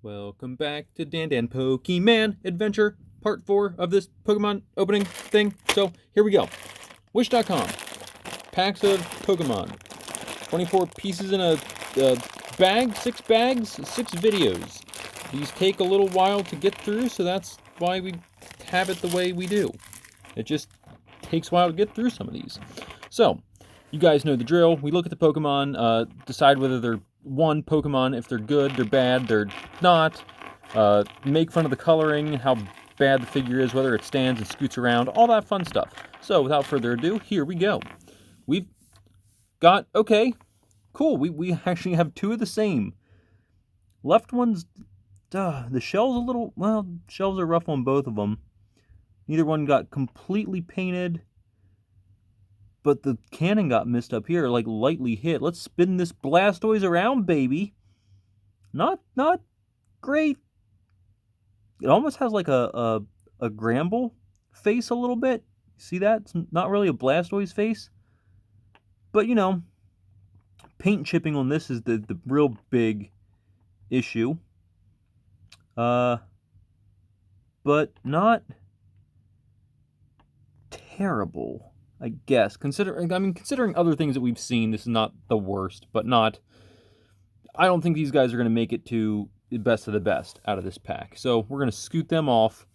Welcome back to Dan Pokemon Adventure, part 4 of this Pokemon opening thing. So, here we go. Wish.com. Packs of Pokemon. 24 pieces in a bag, 6 bags, 6 videos. These take a little while to get through, so that's why we have it the way we do. It just takes a while to get through some of these. So, you guys know the drill. We look at the Pokemon, decide whether they're one Pokemon, if they're good, they're bad, they're not. Make fun of the coloring, how bad the figure is, whether it stands and scoots around, all that fun stuff. So without further ado, here we go. We've got, okay, cool. We actually have 2 of the same. Left one's, the shell's a little, well, shells are rough on both of them. Neither one got completely painted. But the cannon got missed up here, like lightly hit. Let's spin this blastoise around, baby. Not great. It almost has like a Gramble face a little bit. See that? It's not really a blastoise face. But, you know, paint chipping on this is the real big issue. But not terrible. I guess, considering other things that we've seen, this is not the worst, but not. I don't think these guys are going to make it to the best of the best out of this pack. So we're going to scoot them off.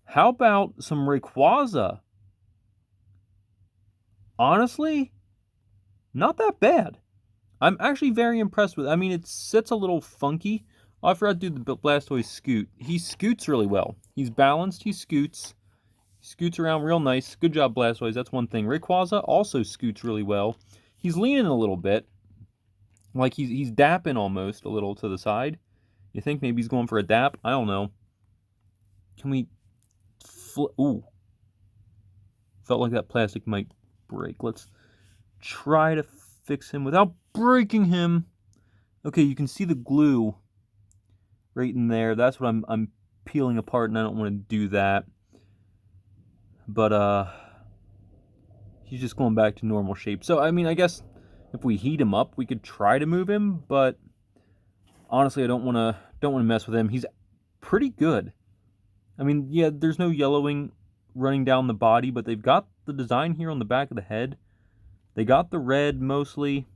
How about some Rayquaza? Honestly, not that bad. I'm actually very impressed with it. I mean, it sits a little funky. Oh, I forgot to do the Blastoise scoot. He scoots really well. He's balanced, he scoots. Scoots around real nice. Good job, Blastoise. That's one thing. Rayquaza also scoots really well. He's leaning a little bit. Like he's dapping almost a little to the side. You think maybe he's going for a dap? I don't know. Can we... Ooh. Felt like that plastic might break. Let's try to fix him without breaking him. Okay, you can see the glue right in there. That's what I'm peeling apart, and I don't want to do that. But, he's just going back to normal shape. So, I mean, I guess if we heat him up, we could try to move him, but honestly, I don't want to mess with him. He's pretty good. I mean, yeah, there's no yellowing running down the body, but they've got the design here on the back of the head. They got the red mostly.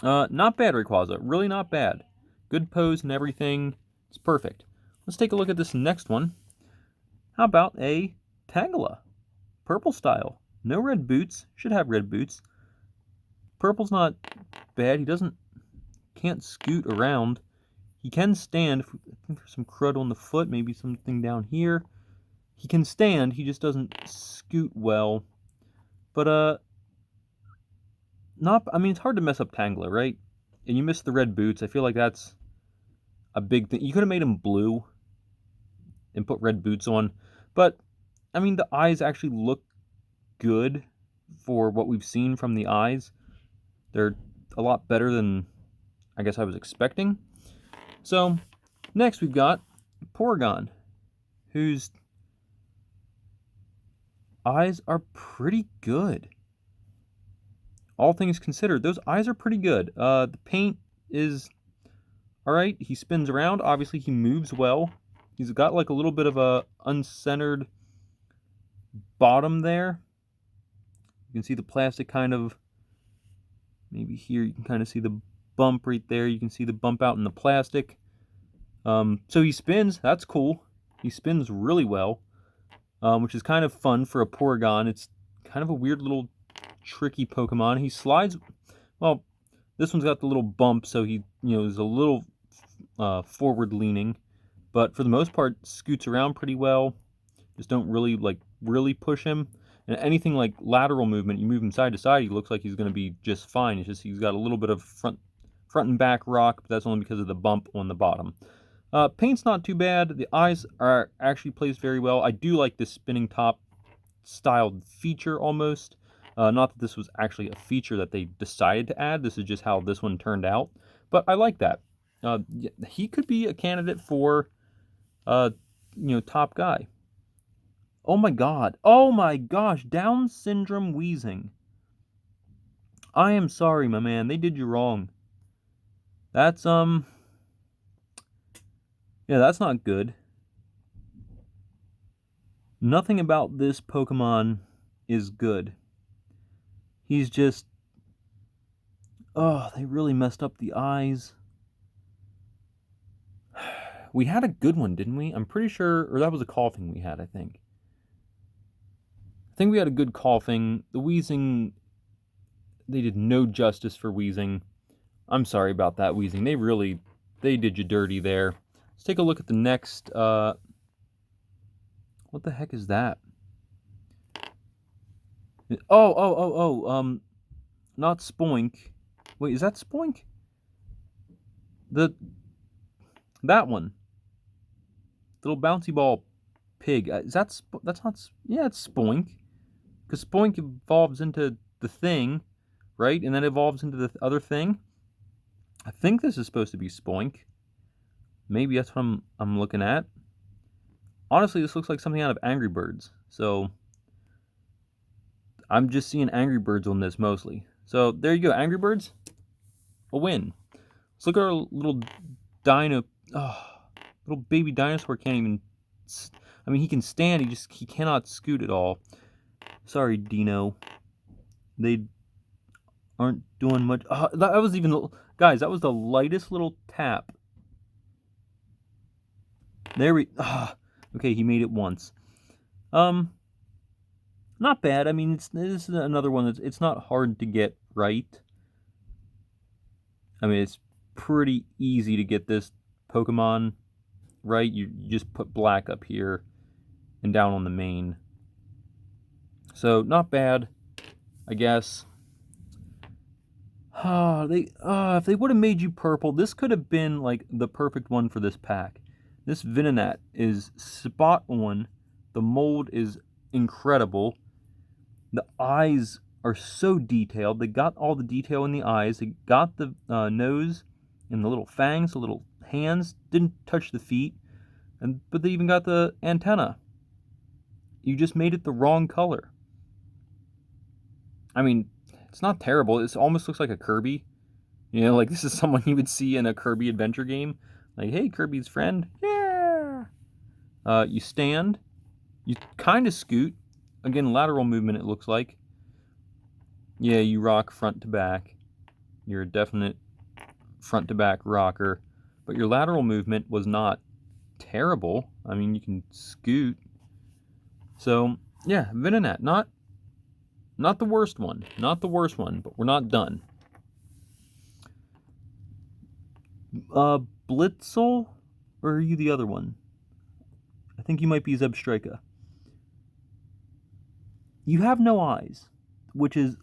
Not bad, Rayquaza. Really not bad. Good pose and everything. It's perfect. Let's take a look at this next one. How about a tangela? Purple style. No red boots. Should have red boots. Purple's not bad. He can't scoot around. He can stand. I think there's some crud on the foot. Maybe something down here. He can stand. He just doesn't scoot well. But, I mean, it's hard to mess up Tangela, right? And you miss the red boots. I feel like that's a big thing. You could have made him blue and put red boots on. But, I mean, the eyes actually look good for what we've seen from the eyes. They're a lot better than I guess I was expecting. So, next we've got Porygon, whose eyes are pretty good. All things considered, those eyes are pretty good. The paint is alright. He spins around. Obviously, he moves well. He's got like a little bit of a uncentered bottom there. You can see the plastic kind of, maybe here you can kind of see the bump right there. You can see the bump out in the plastic. So he spins. That's cool. He spins really well, which is kind of fun for a Porygon. It's kind of a weird little tricky Pokemon. He slides. Well, this one's got the little bump, so he, is a little forward leaning, but for the most part, scoots around pretty well. Just don't really push him. And anything like lateral movement, you move him side to side, he looks like he's going to be just fine. It's just he's got a little bit of front and back rock, but that's only because of the bump on the bottom. Paint's not too bad. The eyes are actually placed very well. I do like this spinning top styled feature almost. Not that this was actually a feature that they decided to add. This is just how this one turned out. But I like that. He could be a candidate for, top guy. Oh my god. Oh my gosh. Down syndrome wheezing. I am sorry, my man. They did you wrong. That's, Yeah, that's not good. Nothing about this Pokemon is good. He's just... Oh, they really messed up the eyes. We had a good one, didn't we? I'm pretty sure... Or that was a coughing we had, I think. I think we had a good coughing. The wheezing... They did no justice for wheezing. I'm sorry about that, wheezing. They did you dirty there. Let's take a look at the next... What the heck is that? Not Spoink. Wait, is that Spoink? That one. Little bouncy ball pig. That's not... Yeah, it's Spoink. Because Spoink evolves into the thing, right? And then evolves into the other thing. I think this is supposed to be Spoink. Maybe that's what I'm looking at. Honestly, this looks like something out of Angry Birds. So, I'm just seeing Angry Birds on this mostly. So, there you go. Angry Birds, a win. Let's look at our little dino. Oh, little baby dinosaur can't even... I mean, he can stand. He cannot scoot at all. Sorry, Dino. They aren't doing much. That was even... Guys, that was the lightest little tap. There we... okay, he made it once. Not bad. I mean, this is another one it's not hard to get right. I mean, it's pretty easy to get this Pokemon right. You just put black up here and down on the mane. So, not bad, I guess. If they would have made you purple, this could have been like the perfect one for this pack. This Venonet is spot on. The mold is incredible. The eyes are so detailed. They got all the detail in the eyes. They got the nose and the little fangs, the little hands. Didn't touch the feet. But they even got the antenna. You just made it the wrong color. I mean, it's not terrible. It almost looks like a Kirby. You know, like this is someone you would see in a Kirby adventure game. Like, hey, Kirby's friend. Yeah. You stand. You kind of scoot. Again, lateral movement, it looks like. Yeah, you rock front to back. You're a definite front to back rocker. But your lateral movement was not terrible. I mean, you can scoot. So, yeah, Venonet, not the worst one. Not the worst one, but we're not done. Blitzel? Or are you the other one? I think you might be Zebstrika. You have no eyes, which is...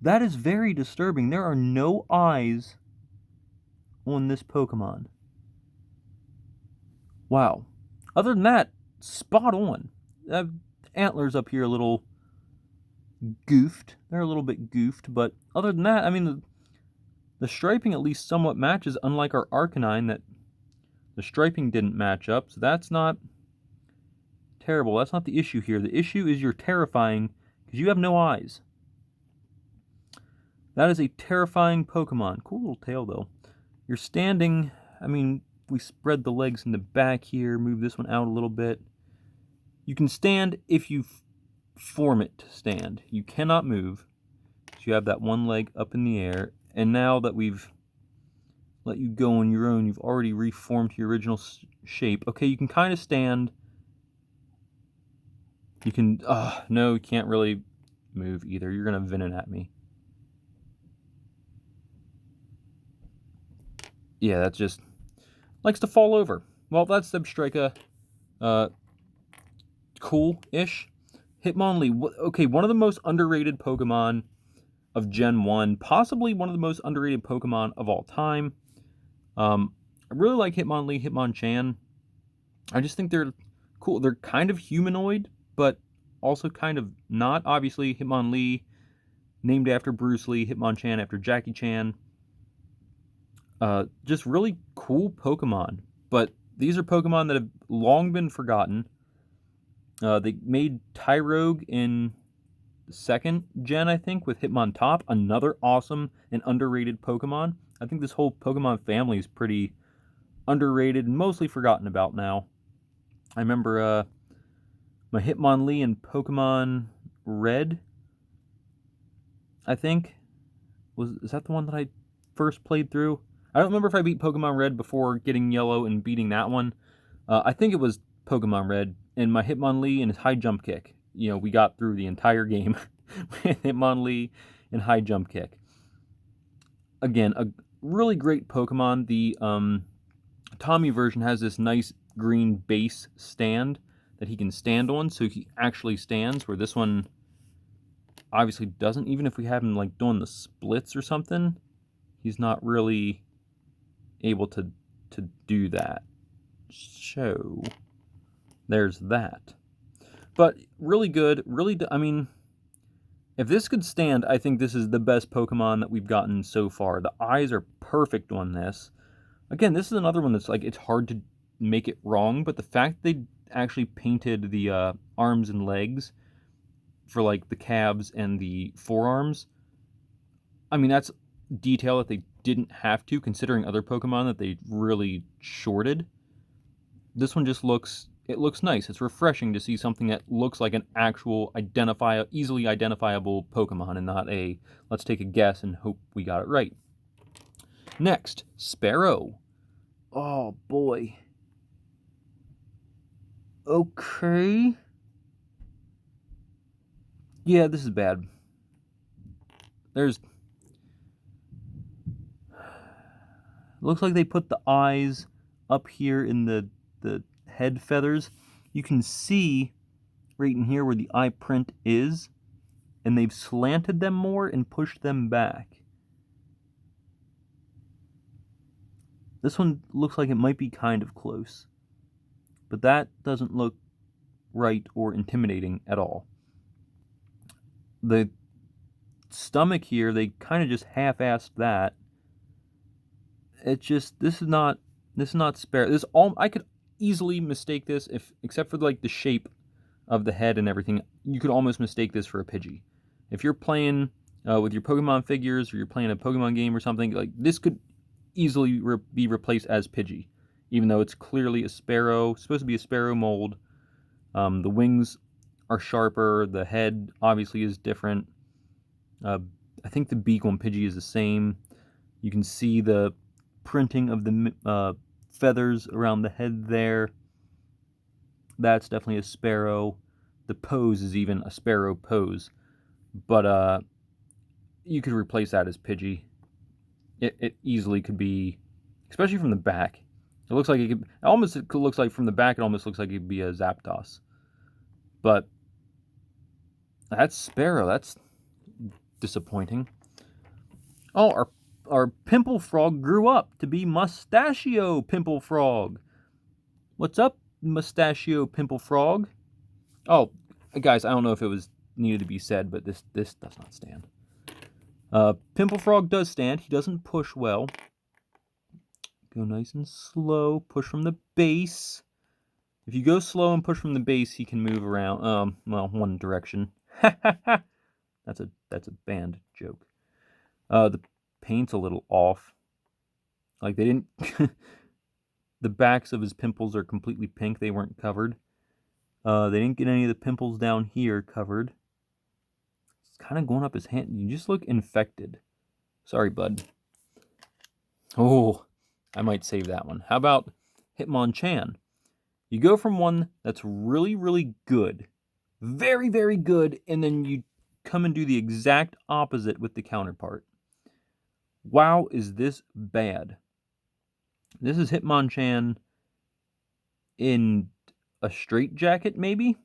That is very disturbing. There are no eyes on this Pokemon. Wow. Other than that, spot on. Antlers up here a little goofed. They're a little bit goofed, but other than that, I mean, the striping at least somewhat matches, unlike our Arcanine that the striping didn't match up, so that's not terrible. That's not the issue here. The issue is you're terrifying because you have no eyes. That is a terrifying Pokemon. Cool little tail, though. You're standing... I mean, we spread the legs in the back here. Move this one out a little bit. You can stand if you form it to stand. You cannot move. So you have that one leg up in the air. And now that we've let you go on your own, you've already reformed your original shape. Okay, you can kind of stand. You can... no, you can't really move either. You're going to venom at me. Yeah, that just likes to fall over. Well, that's Zebstrika. Cool-ish. Hitmonlee. Okay, one of the most underrated Pokemon of Gen 1. Possibly one of the most underrated Pokemon of all time. I really like Hitmonlee, Hitmonchan. I just think they're cool. They're kind of humanoid, but also kind of not. Obviously, Hitmonlee, named after Bruce Lee. Hitmonchan after Jackie Chan. Just really cool Pokemon. But these are Pokemon that have long been forgotten. They made Tyrogue in the second gen, I think, with underrated and mostly forgotten about now. I remember my Hitmonlee in Pokemon Red, I think. Is that the one that I first played through? I don't remember if I beat Pokemon Red before getting Yellow and beating that one. I think it was Pokemon Red, and my Hitmonlee and his high jump kick. You know, we got through the entire game with Hitmonlee and high jump kick. Again, a really great Pokemon. The Tommy version has this nice green base stand that he can stand on, so he actually stands, where this one obviously doesn't. Even if we have him like doing the splits or something, he's not really able to do that. So there's that. But really good, I mean, if this could stand, I think this is the best Pokemon that we've gotten so far. The eyes are perfect on this. Again, this is another one that's like, it's hard to make it wrong, but the fact they actually painted the arms and legs for like the calves and the forearms, I mean, that's detail that they didn't have to, considering other Pokemon that they really shorted. This one just looks nice. It's refreshing to see something that looks like an actual easily identifiable Pokemon and not a let's take a guess and hope we got it right. Next, Sparrow. Oh boy. Okay. Yeah, this is bad. Looks like they put the eyes up here in the head feathers. You can see right in here where the eye print is, and they've slanted them more and pushed them back. This one looks like it might be kind of close, but that doesn't look right or intimidating at all. The stomach here, they kind of just half-assed that. This is not Sparrow. I could easily mistake this, except for like the shape of the head and everything. You could almost mistake this for a Pidgey. If you're playing with your Pokemon figures, or you're playing a Pokemon game or something, like this could easily be replaced as Pidgey, even though it's clearly a Sparrow, supposed to be a Sparrow mold. The wings are sharper. The head obviously is different. I think the beak on Pidgey is the same. You can see the printing of the feathers around the head there. That's definitely a Sparrow. The pose is even a Sparrow pose. But you could replace that as Pidgey. It easily could be, especially from the back. It looks like it looks like from the back, it almost looks like it could be a Zapdos. But that's Sparrow. That's disappointing. Oh, our Pimple Frog grew up to be Mustachio Pimple Frog. What's up, Mustachio Pimple Frog? Oh, guys, I don't know if it was needed to be said, but this does not stand. Pimple Frog does stand. He doesn't push well. Go nice and slow. Push from the base. If you go slow and push from the base, he can move around. Well, one direction. That's a banned joke. The paint's a little off. Like they didn't. The backs of his pimples are completely pink. They weren't covered. They didn't get any of the pimples down here covered. It's kind of going up his hand. You just look infected. Sorry, bud. Oh, I might save that one. How about Hitmonchan? You go from one that's really, really good, very, very good, and then you come and do the exact opposite with the counterpart. Wow, is this bad? This is Hitmonchan in a straitjacket, maybe?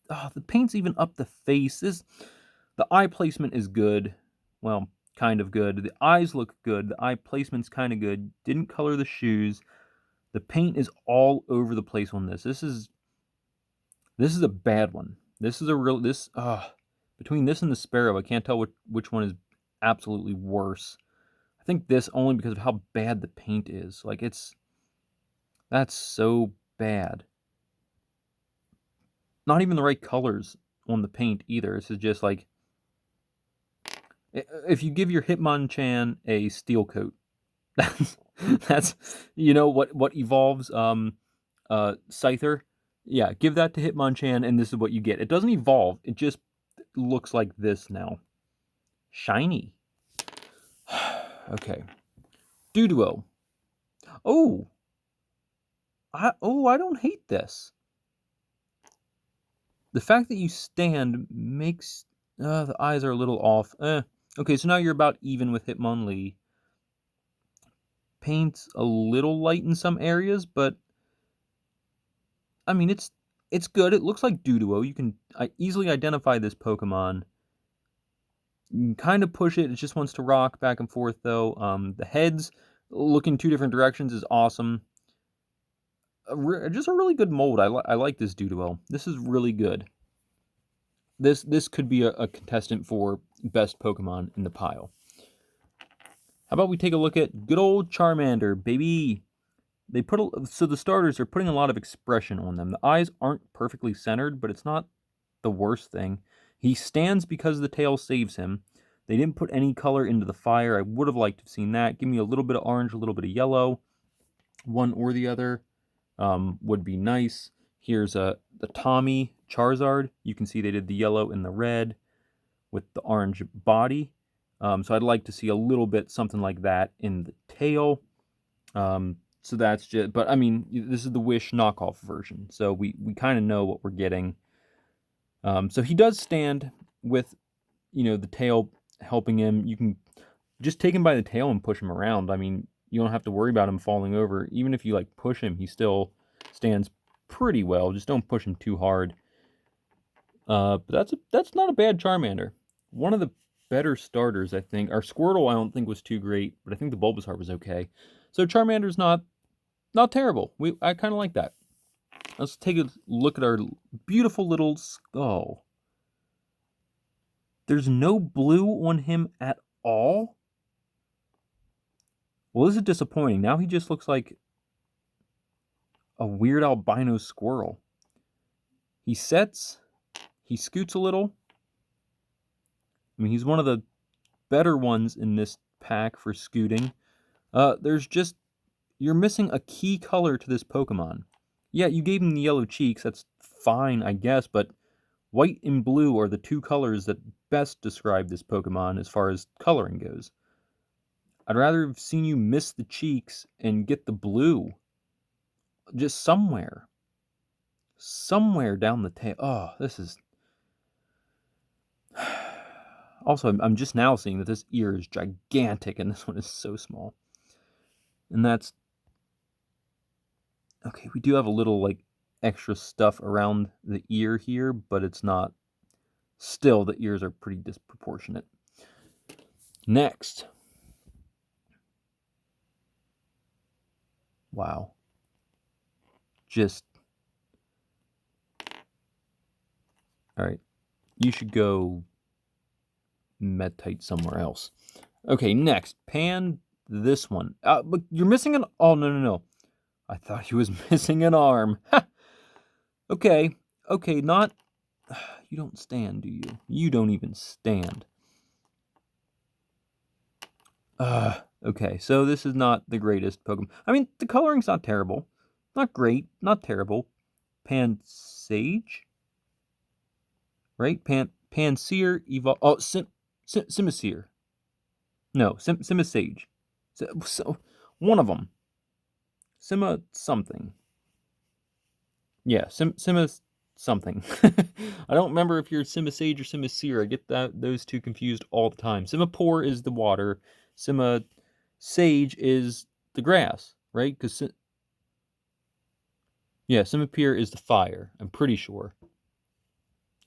Oh, the paint's even up the face. The eye placement is good. Well, kind of good. The eyes look good. The eye placement's kind of good. Didn't color the shoes. The paint is all over the place on this. This is a bad one. This is a real between this and the Sparrow, I can't tell which one is absolutely worse. I think this only because of how bad the paint is. Like that's so bad. Not even the right colors on the paint either. This is just like, if you give your Hitmonchan a steel coat, That's, you know, what evolves Scyther. Yeah, give that to Hitmonchan, and this is what you get. It doesn't evolve. It just looks like this now. Shiny. Okay. Duduo. Oh. I don't hate this. The fact that you stand makes the eyes are a little off. Okay, so now you're about even with Hitmonlee. Paint's a little light in some areas, but I mean it's good. It looks like Duduo. You can easily identify this Pokemon. You can kind of push it. It just wants to rock back and forth, though. The heads looking two different directions is awesome. Just a really good mold. I like this Duduo. This is really good. This could be a contestant for best Pokemon in the pile. How about we take a look at good old Charmander, baby? So the starters are putting a lot of expression on them. The eyes aren't perfectly centered, but it's not the worst thing. He stands because the tail saves him. They didn't put any color into the fire. I would have liked to have seen that. Give me a little bit of orange, a little bit of yellow. One or the other would be nice. Here's the Tommy Charizard. You can see they did the yellow and the red with the orange body. So I'd like to see a little bit something like that in the tail. So that's just, but I mean, this is the Wish knockoff version. So we kind of know what we're getting. So he does stand with, the tail helping him. You can just take him by the tail and push him around. I mean, you don't have to worry about him falling over. Even if you like push him, he still stands pretty well. Just don't push him too hard. But that's not a bad Charmander. One of the better starters, I think. Our Squirtle, I don't think was too great, but I think the Bulbasaur was okay. So Charmander's not terrible. I kind of like that. Let's take a look at our beautiful little skull. There's no blue on him at all? Well, this is disappointing. Now he just looks like a weird albino squirrel. He sets, he scoots a little. I mean, he's one of the better ones in this pack for scooting. You're missing a key color to this Pokemon. Yeah, you gave him the yellow cheeks. That's fine, I guess, but white and blue are the two colors that best describe this Pokemon as far as coloring goes. I'd rather have seen you miss the cheeks and get the blue. Just somewhere. Somewhere down the tail. Oh, this is... Also, I'm just now seeing that this ear is gigantic and this one is so small. And that's... Okay, we do have a little, extra stuff around the ear here, but it's not... Still, the ears are pretty disproportionate. Next. Wow. Just... Alright. You should go... Medtite somewhere else. Okay, next. Pan this one. But you're missing an... Oh, no. I thought he was missing an arm. Okay, not... You don't stand, do you? You don't even stand. Okay, so this is not the greatest Pokemon. I mean, the coloring's not terrible. Not great, not terrible. Pansage? Right? Panseer evolve... Oh, Simisear. No, Simisage. So, one of them. Sima something. Yeah, Sima something. I don't remember if you're Simisage or Simisear. I get those two confused all the time. Simapore is the water. Simisage is the grass, right? Because Simapere is the fire. I'm pretty sure.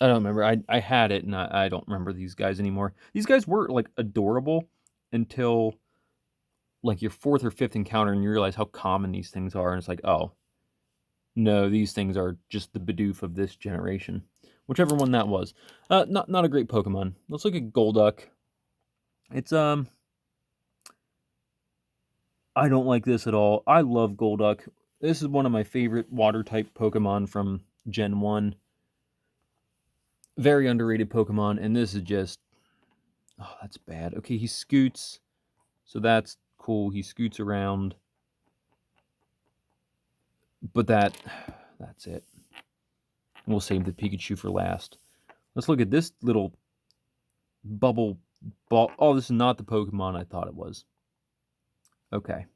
I don't remember. I had it, and I don't remember these guys anymore. These guys were, adorable until, your fourth or fifth encounter, and you realize how common these things are, and it's like, oh, no, these things are just the Bidoof of this generation. Whichever one that was. Not a great Pokemon. Let's look at Golduck. It's, I don't like this at all. I love Golduck. This is one of my favorite water-type Pokemon from Gen 1. Very underrated Pokemon, and this is just... Oh, that's bad. Okay, he scoots, so that's cool. He scoots around. But that's it. We'll save the Pikachu for last. Let's look at this little bubble ball. Oh, this is not the Pokemon I thought it was. Okay.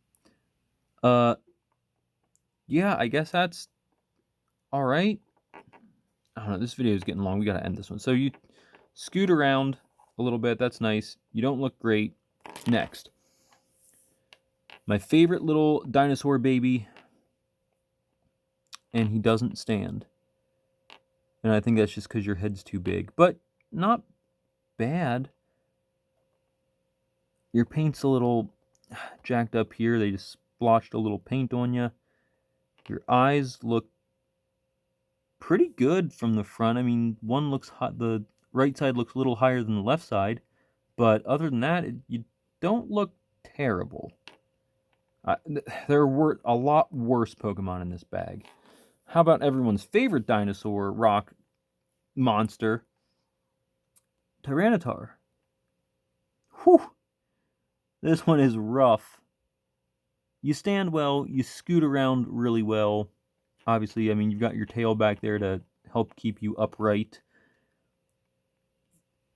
Yeah, I guess that's all right. I don't know. This video is getting long. We got to end this one. So you scoot around a little bit. That's nice. You don't look great. Next. My favorite little dinosaur baby. And he doesn't stand. And I think that's just because your head's too big. But not bad. Your paint's a little jacked up here. They just splotched a little paint on you. Your eyes look pretty good from the front. I mean, one looks hot. The right side looks a little higher than the left side. But other than that, you don't look terrible. There were a lot worse Pokemon in this bag. How about everyone's favorite dinosaur rock monster, Tyranitar? Whew! This one is rough. You stand well, you scoot around really well. Obviously, I mean, you've got your tail back there to help keep you upright.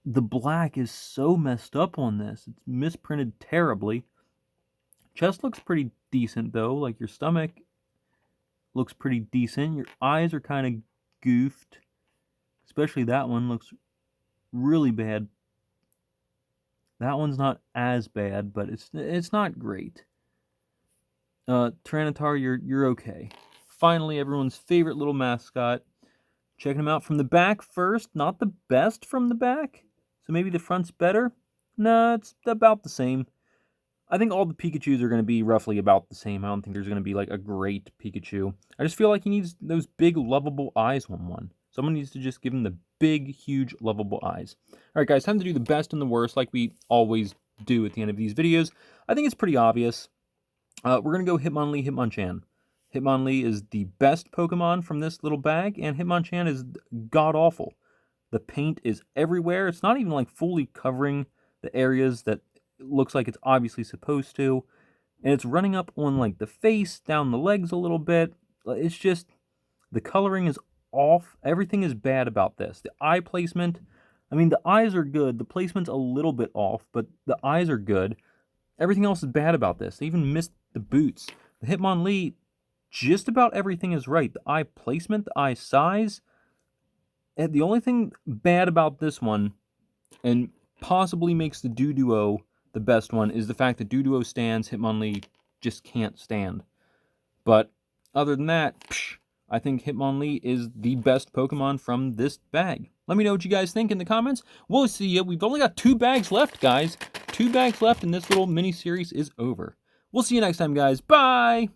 The black is so messed up on this. It's misprinted terribly. Chest looks pretty decent, though. Like, your stomach looks pretty decent. Your eyes are kind of goofed. Especially that one looks really bad. That one's not as bad, but it's not great. Tyranitar, you're okay. Finally, everyone's favorite little mascot. Checking him out from the back first. Not the best from the back. So maybe the front's better? No, it's about the same. I think all the Pikachus are going to be roughly about the same. I don't think there's going to be like a great Pikachu. I just feel like he needs those big, lovable eyes on one. Someone needs to just give him the big, huge, lovable eyes. All right, guys, time to do the best and the worst like we always do at the end of these videos. I think it's pretty obvious. We're going to go Hitmonlee, Hitmonchan. Hitmonlee is the best Pokemon from this little bag, and Hitmonchan is god-awful. The paint is everywhere. It's not even like fully covering the areas that it looks like it's obviously supposed to. And it's running up on like the face, down the legs a little bit. It's just, the coloring is off. Everything is bad about this. The eye placement, I mean, the eyes are good. The placement's a little bit off, but the eyes are good. Everything else is bad about this. They even missed the boots. The Hitmonlee, just about everything is right. The eye placement, the eye size. And the only thing bad about this one, and possibly makes the Doduo the best one, is the fact that Doduo stands, Hitmonlee just can't stand. But other than that, I think Hitmonlee is the best Pokemon from this bag. Let me know what you guys think in the comments. We'll see you. We've only got 2 bags left, guys. 2 bags left, and this little mini-series is over. We'll see you next time, guys. Bye!